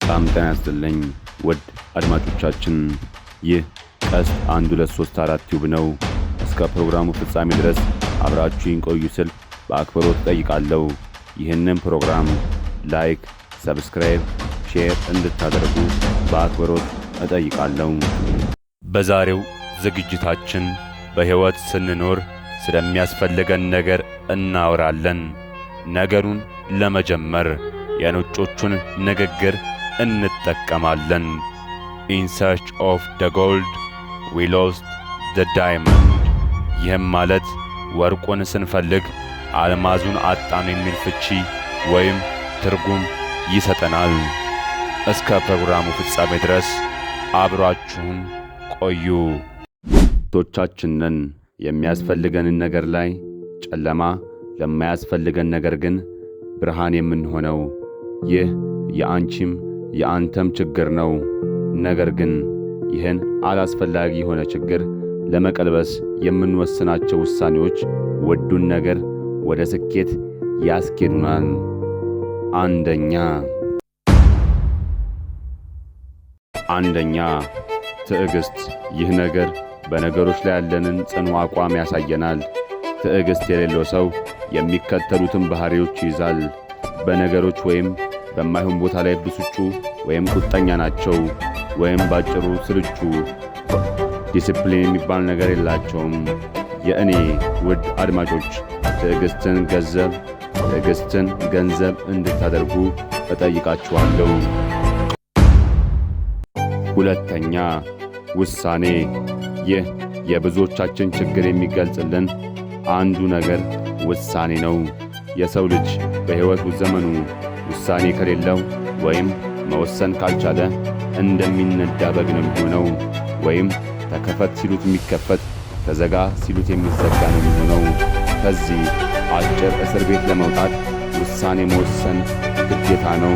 ሰላም ጤና ይስጥልኝ ውድ አድማጮቻችን፣ ይህ ቀስት 1234 ቲዩብ ነው። እስከ ፕሮግራሙ ፍጻሜ ድረስ አብራችሁን ቆዩ ስል በአክብሮት ጠይቃለሁ። ይህንን ፕሮግራም ላይክ፣ ሰብስክራይብ፣ ሼር እንድታደርጉ በአክብሮት እጠይቃለሁ። በዛሬው ዝግጅታችን በሕይወት ስንኖር ስለሚያስፈልገን ነገር እናወራለን። ነገሩን ለመጀመር የነጮቹን ንግግር እንጠቀማለን። In search of the gold, we lost the diamond። ይህም ማለት ወርቁን ስንፈልግ አልማዙን አጣን የሚል ፍቺ ወይም ትርጉም ይሰጠናል። እስከ ፕሮግራሙ ፍጻሜ ድረስ አብራችሁን ቆዩ። ቶቻችንን የሚያስፈልገንን ነገር ላይ ጨለማ፣ ለማያስፈልገን ነገር ግን ብርሃን የምንሆነው ይህ የአንቺም የአንተም ችግር ነው። ነገር ግን ይህን አላስፈላጊ የሆነ ችግር ለመቀልበስ የምንወስናቸው ውሳኔዎች ውዱን ነገር ወደ ስኬት ያስኬዱናል። አንደኛ ትዕግስት። ይህ ነገር በነገሮች ላይ ያለንን ጽኑ አቋም ያሳየናል። ትዕግስት የሌለው ሰው የሚከተሉትን ባህሪዎች ይይዛል። በነገሮች ወይም በማይሆን ቦታ ላይ ብስጩ ወይም ቁጠኛ ናቸው። ወይም ባጭሩ ስልቹ። ዲሲፕሊን የሚባል ነገር የላቸውም። የእኔ ውድ አድማጮች ትዕግስትን ገንዘብ እንድታደርጉ እጠይቃችኋለሁ። ሁለተኛ ውሳኔ። ይህ የብዙዎቻችን ችግር የሚገልጽልን አንዱ ነገር ውሳኔ ነው። የሰው ልጅ በሕይወቱ ዘመኑ ውሳኔ ከሌለው ወይም መወሰን ካልቻለ እንደሚነዳ በግ ነው የሚሆነው። ወይም ተከፈት ሲሉት የሚከፈት፣ ተዘጋ ሲሉት የሚዘጋ ነው የሚሆነው። ከዚህ አጭር እስር ቤት ለመውጣት ውሳኔ መወሰን ግዴታ ነው።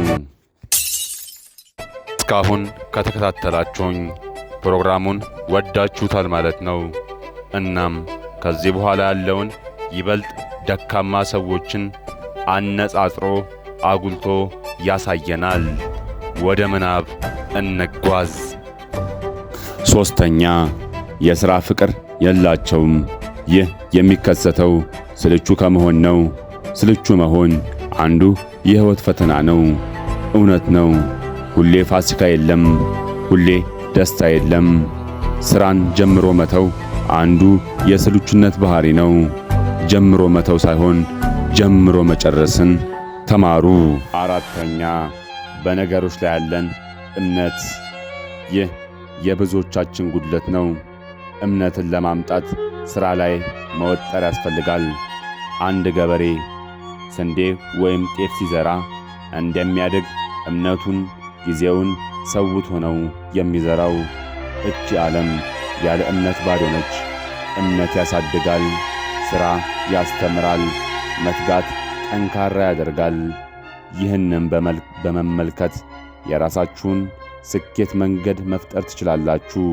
እስካሁን ከተከታተላችሁኝ ፕሮግራሙን ወዳችሁታል ማለት ነው። እናም ከዚህ በኋላ ያለውን ይበልጥ ደካማ ሰዎችን አነጻጽሮ አጉልቶ ያሳየናል። ወደ ምናብ እንጓዝ። ሦስተኛ የሥራ ፍቅር የላቸውም። ይህ የሚከሰተው ስልቹ ከመሆን ነው። ስልቹ መሆን አንዱ የሕይወት ፈተና ነው። እውነት ነው። ሁሌ ፋሲካ የለም፣ ሁሌ ደስታ የለም። ሥራን ጀምሮ መተው አንዱ የስልቹነት ባህሪ ነው። ጀምሮ መተው ሳይሆን ጀምሮ መጨረስን ተማሩ። አራተኛ በነገሮች ላይ ያለን እምነት። ይህ የብዙዎቻችን ጉድለት ነው። እምነትን ለማምጣት ሥራ ላይ መወጠር ያስፈልጋል። አንድ ገበሬ ስንዴ ወይም ጤፍ ሲዘራ እንደሚያድግ እምነቱን፣ ጊዜውን ሰውቶ ነው የሚዘራው። እቺ ዓለም ያለ እምነት ባዶ ነች። እምነት ያሳድጋል፣ ሥራ ያስተምራል፣ መትጋት ጠንካራ ያደርጋል። ይህንም በመመልከት የራሳችሁን ስኬት መንገድ መፍጠር ትችላላችሁ።